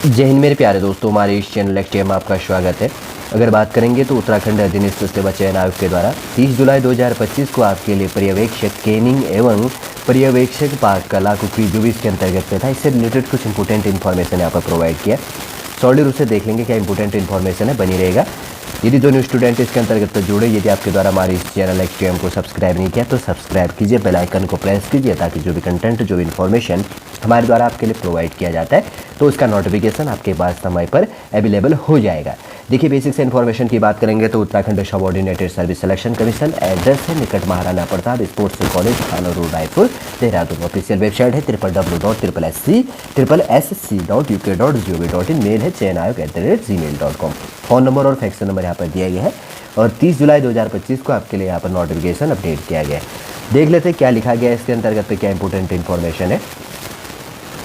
जय हिंद मेरे प्यारे दोस्तों, हमारे इस चैनल एक्टिव में आपका स्वागत है। अगर बात करेंगे तो उत्तराखंड अधीनस्थ सेवा चयन आयोग के द्वारा 30 जुलाई 2025 को आपके लिए पर्यवेक्षक केनिंग एवं पर्यवेक्षक पाक कला कुकरी जो भी इसके अंतर्गत में था, इससे रिलेटेड कुछ इंपॉर्टेंट इन्फॉर्मेशन यहाँ पर प्रोवाइड किया। सॉलिड रूप से देख लेंगे क्या इंपॉर्टेंट इन्फॉर्मेशन है, बनी रहेगा। यदि जो न्यू स्टूडेंट इसके अंतर्गत तो जुड़े, यदि आपके द्वारा हमारे इस चैनल एक्टिव को सब्सक्राइब नहीं किया तो सब्सक्राइब कीजिए, बेल आइकन को प्रेस कीजिए ताकि जो भी कंटेंट जो भी इन्फॉर्मेशन हमारे द्वारा आपके लिए प्रोवाइड किया जाता है तो उसका नोटिफिकेशन आपके पास समय पर अवेलेबल हो जाएगा। देखिए, बेसिक से इन्फॉर्मेशन की बात करेंगे तो Uttarakhand subordinated service selection commission, address है निकट महाराणा प्रताप स्पोर्ट्स कॉलेज, थाना road, Raipur, Dehradun. Official website है www.ssc.uk.gov.in। मेल है cheyanayog@gmail.com। फ़ोन नंबर और फैक्स नंबर यहाँ पर दिया गया है और 30 जुलाई 2025 को आपके लिए यहाँ पर नोटिफिकेशन अपडेट किया गया है। देख लेते हैं क्या लिखा गया है इसके अंतर्गत पे, क्या इंपॉर्टेंट इन्फॉर्मेशन है।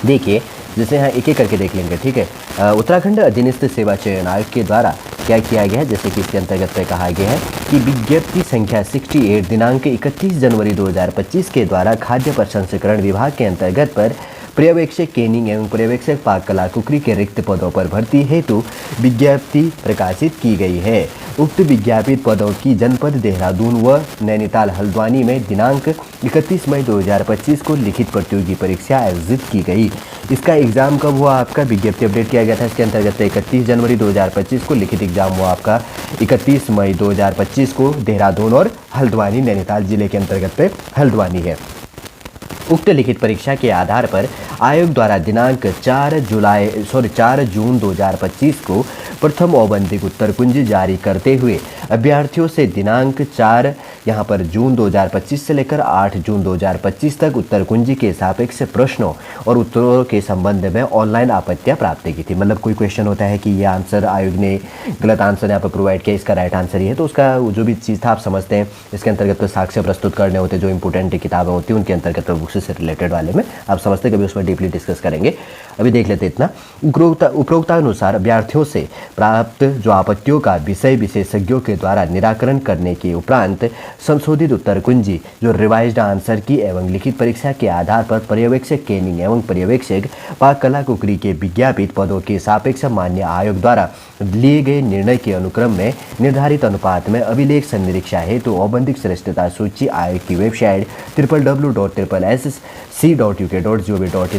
देखिए, जैसे यहाँ एक एक करके देख लेंगे, ठीक है। उत्तराखंड अधीनस्थ सेवा चयन आयोग के द्वारा क्या किया गया है, जैसे कि इसके अंतर्गत पे कहा गया है कि विज्ञप्ति संख्या 68 दिनांक 31 जनवरी 2025 के द्वारा खाद्य प्रसंस्करण विभाग के अंतर्गत पर पर्यवेक्षक केनिंग एवं पर्यवेक्षक पाक कला कुकरी के रिक्त पदों पर भर्ती हेतु विज्ञप्ति प्रकाशित की गई है। उक्त विज्ञापित पदों की जनपद देहरादून व नैनीताल हल्द्वानी में दिनांक 31 मई 2025 को लिखित प्रतियोगी परीक्षा आयोजित की गई। इसका एग्जाम कब हुआ आपका, विज्ञप्ति अपडेट किया गया था इसके अंतर्गत 31 जनवरी 2025 को, लिखित एग्जाम हुआ आपका 31 मई 2025 को देहरादून और हल्द्वानी, नैनीताल जिले के अंतर्गत पे हल्द्वानी है। उक्त लिखित परीक्षा के आधार पर आयोग द्वारा दिनांक 4 जून 2025 को प्रथम औपबंधिक उत्तर कुंजी जारी करते हुए अभ्यर्थियों से दिनांक 4 यहाँ पर जून 2025 से लेकर 8 जून 2025 तक उत्तर कुंजी के सापेक्ष प्रश्नों और उत्तरों के संबंध में ऑनलाइन आपत्तियां प्राप्त की थी। मतलब कोई क्वेश्चन होता है कि ये आंसर आयोग ने गलत आंसर यहाँ पर प्रोवाइड किया, इसका राइट आंसर ये है, तो उसका जो भी चीज़ था आप समझते हैं। इसके अंतर्गत तो साक्ष्य प्रस्तुत करने होते, जो इंपॉर्टेंट किताबें होती हैं उनके अंतर्गत बुक्स से रिलेटेड वाले में आप समझते, कभी उसमें डीपली डिस्कस करेंगे। अभी देख लेते इतना। उपरोक्तानुसार अभ्यर्थियों से प्राप्त जो आपत्तियों का विषय विशेषज्ञों के द्वारा निराकरण करने के उपरांत संशोधित उत्तर कुंजी जो रिवाइज्ड आंसर की एवं लिखित परीक्षा के आधार पर पर्यवेक्षक केनिंग एवं पर्यवेक्षक पाक कला कुकरी के विज्ञापित पदों के सापेक्ष मान्य आयोग द्वारा लिए गए निर्णय के अनुक्रम में निर्धारित अनुपात में अभिलेख संनिरीक्षा हेतु औपबंधिक श्रेष्ठता सूची आयोग की वेबसाइट www.ssc.uk.gov.in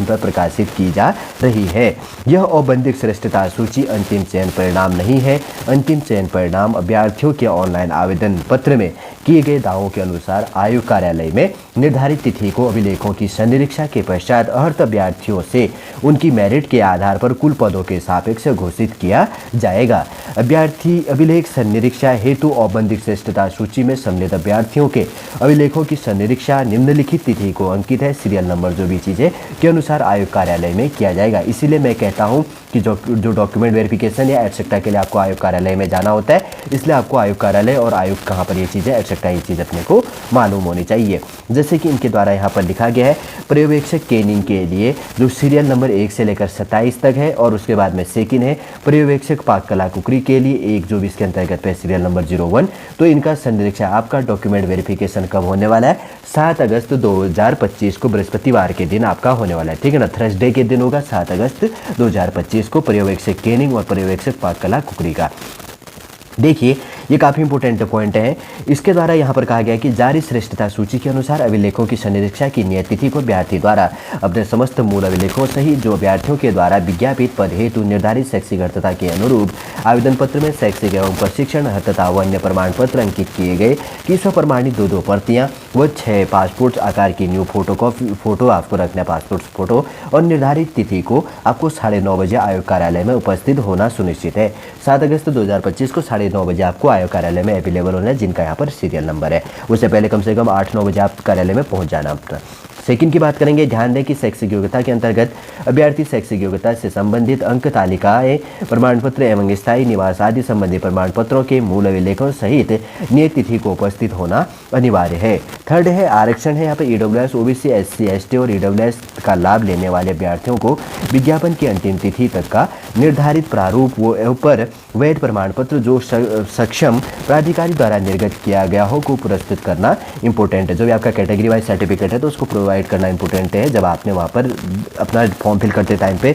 पर प्रकाशित की जा रही है। यह औपबंधिक श्रेष्ठता सूची अंतिम चयन परिणाम नहीं है। अंतिम चयन परिणाम अभ्यर्थियों के ऑनलाइन आवेदन पत्र में किए गए दावों के अनुसार आयोग कार्यालय में निर्धारित तिथि को अभिलेखों की संनिरीक्षा के पश्चात अर्हत अभ्यर्थियों से उनकी मेरिट के आधार पर कुल पदों के सापेक्ष घोषित किया जाएगा। अभ्यर्थी अभिलेख संनिरीक्षा हेतु औपबंधिक श्रेष्ठता सूची में सम्मिलित अभ्यर्थियों के अभिलेखों की संनिरीक्षा निम्नलिखित तिथि को अंकित है सीरियल नंबर जो भी चीज़ें के अनुसार आयोग कार्यालय में किया जाएगा। इसीलिए मैं कहता हूँ कि जो डॉक्यूमेंट वेरिफिकेशन या एटसेट्रा के लिए आपको आयोग कार्यालय में जाना होता है, इसलिए आपको आयोग कार्यालय और आयोग कहाँ पर ये चीज़ें एटसेट्रा ये चीज़ अपने को मालूम होनी चाहिए। जैसे कि इनके द्वारा यहाँ पर लिखा गया है, पर्यवेक्षक केनिंग के लिए जो सीरियल नंबर 1 से लेकर 27 तक है और उसके बाद में सेकंड है पर्यवेक्षक पाक कला कुकरी के लिए 1 जो भी इसके अंतर्गत है सीरियल नंबर 01। तो इनका संनिरीक्षा आपका डॉक्यूमेंट वेरिफिकेशन कब होने वाला है, 7 अगस्त 2025 को बृहस्पतिवार के दिन आपका होने वाला है, ठीक है ना। थर्सडे के दिन होगा 7 अगस्त 2025 को पर्यवेक्षक केनिंग और पर्यवेक्षक पाक कला कुकरी का। देखिए, ये काफ़ी इंपॉर्टेंट पॉइंट है। इसके द्वारा यहाँ पर कहा गया कि जारी श्रेष्ठता सूची के अनुसार अभिलेखों की संनिरीक्षा की नियत तिथि को अभ्यर्थी द्वारा अपने समस्त मूल अभिलेखों सहित जो अभ्यर्थियों के द्वारा विज्ञापित पद हेतु निर्धारित शैक्षिक अर्हता के अनुरूप आवेदन पत्र में शैक्षिक एवं प्रशिक्षण अर्हता व अन्य प्रमाण पत्र अंकित किए गए कि स्वप्रमाणित 2 प्रतियाँ व 6 पासपोर्ट आकार की न्यू फोटो आपको रखना है, पासपोर्ट फोटो, और निर्धारित तिथि को आपको 9:30 बजे आयोग कार्यालय में उपस्थित होना सुनिश्चित है। 7 अगस्त 2025 को 9:30 बजे आपको आयोग कार्यालय में अवेलेबल होना है, जिनका यहाँ पर सीरियल नंबर है। उससे पहले कम से कम 8-9 बजे आप कार्यालय में पहुँच जाना अपना। सेकंड की बात करेंगे, ध्यान दें कि शैक्षिक योग्यता के अंतर्गत अभ्यर्थी शैक्षिक योग्यता से संबंधित अंक तालिकाएं, प्रमाण पत्र एवं स्थायी निवास आदि संबंधी प्रमाण पत्रों के मूल अभिलेखों सहित नियत तिथि को उपस्थित होना अनिवार्य है। थर्ड है आरक्षण है, यहाँ पर ईडब्ल्यूएस, ओबीसी, एससी, एसटी और ईडब्ल्यूएस का लाभ लेने वाले अभ्यर्थियों को विज्ञापन की अंतिम तिथि तक का निर्धारित प्रारूप पर वैध प्रमाण पत्र जो सक्षम प्राधिकारी द्वारा निर्गत किया गया हो को प्रस्तुत करना इंपॉर्टेंट है। जो भी आपका कैटेगरी वाइज सर्टिफिकेट है तो उसको प्रोवाइड प्रोवाइड करना इंपॉर्टेंट है जब आपने वहाँ पर अपना फॉर्म फिल करते टाइम पे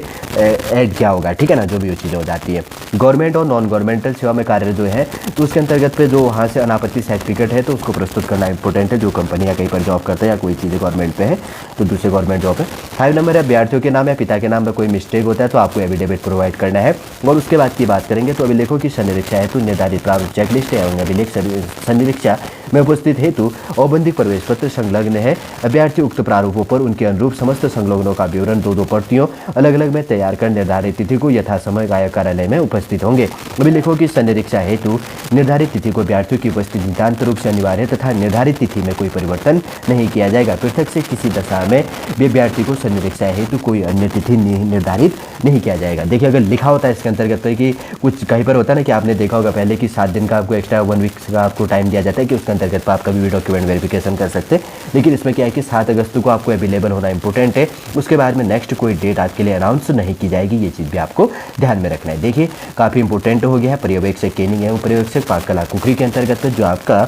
ऐड किया होगा, ठीक है ना, जो भी वो चीज़ें हो जाती है। गवर्नमेंट और नॉन गवर्नमेंटल सेवा में कार्य जो है तो उसके अंतर्गत पे जो वहाँ से अनापत्ति सर्टिफिकेट है तो उसको प्रस्तुत करना इंपॉर्टेंट है। जो कंपनी या कहीं पर जॉब करता है या कोई चीज़ें गवर्नमेंट पे है तो दूसरे गवर्नमेंट जॉब है। 5 नंबर है अभ्यर्थियों के नाम या पिता के नाम में कोई मिस्टेक होता है तो आपको एविडेविट प्रोवाइड करना है। और उसके बाद की बात करेंगे तो अभिलेखों की संनिरीक्षा हेतु निर्धारित प्रारूप चेकलिस्ट एवं अभिलेख संनिरीक्षा में उपस्थित हेतु औबंधिक प्रवेश पत्र संलग्न है। अभ्यर्थी उक्त प्रारूपों पर उनके अनुरूप समस्त संलग्नों का विवरण 2-2 प्रतियों अलग अलग में तैयार कर निर्धारित तिथि को यथासमय गायक कार्यालय में उपस्थित होंगे। अभिलेखों की संनिरीक्षा हेतु निर्धारित तिथि को अभ्यर्थियों की उपस्थिति नितांत रूप से अनिवार्य तथा निर्धारित तिथि में कोई परिवर्तन नहीं किया जाएगा। पृथक से किसी दशा में भी अभ्यर्थी को संनिरीक्षा हेतु कोई अन्य तिथि निर्धारित नहीं किया जाएगा। देखिए अगर लिखा होता है इसके अंतर्गत तो कि कुछ कहीं पर होता है ना कि आपने देखा होगा पहले कि 7 दिन का आपको एक्स्ट्रा 1 वीक का आपको टाइम दिया जाता है कि उसके अंतर्गत आप कभी भी डॉक्यूमेंट वेरिफिकेशन कर सकते हैं। लेकिन इसमें क्या है कि 7 अगस्त को आपको अवेलेबल होना इंपॉर्टेंट है। उसके बाद में नेक्स्ट कोई डेट आपके लिए अनाउंस नहीं की जाएगी, ये चीज़ भी आपको ध्यान में रखना है। देखिए काफ़ी इंपॉर्टेंट हो गया है पर्यवेक्षक केनिंग एवं पर्यवेक्षक पाक कलाकुकरी के अंतर्गत जो आपका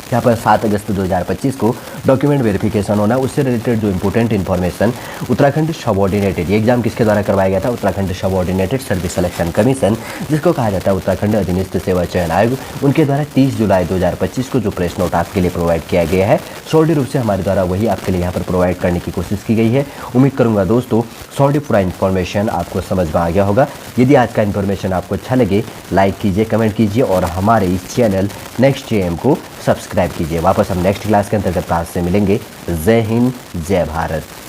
यहाँ पर 7 अगस्त 2025 को डॉक्यूमेंट वेरिफिकेशन होना, उससे रिलेटेड जो इंपॉर्टेंट इन्फॉर्मेशन उत्तराखंड सबऑर्डिनेटेड, ये एग्जाम किसके द्वारा करवाया गया था, Uttarakhand subordinated service selection commission जिसको कहा जाता है उत्तराखंड अधीनस्थ सेवा चयन आयोग, उनके द्वारा 30 जुलाई 2025 को जो प्रेस नोट आपके लिए प्रोवाइड किया गया है सॉलिड रूप से हमारे द्वारा वही आपके लिए यहाँ पर प्रोवाइड करने की कोशिश की गई है। उम्मीद करूँगा दोस्तों सॉलिड पूरा इन्फॉर्मेशन आपको समझ में आ गया होगा। यदि आज का इन्फॉर्मेशन आपको अच्छा लगे लाइक कीजिए, कमेंट कीजिए और हमारे इस चैनल नेक्स्ट जेएम को सब्सक्राइब कीजिए। वापस हम नेक्स्ट क्लास के अंतर्गत क्लास से मिलेंगे। जय हिंद, जय भारत।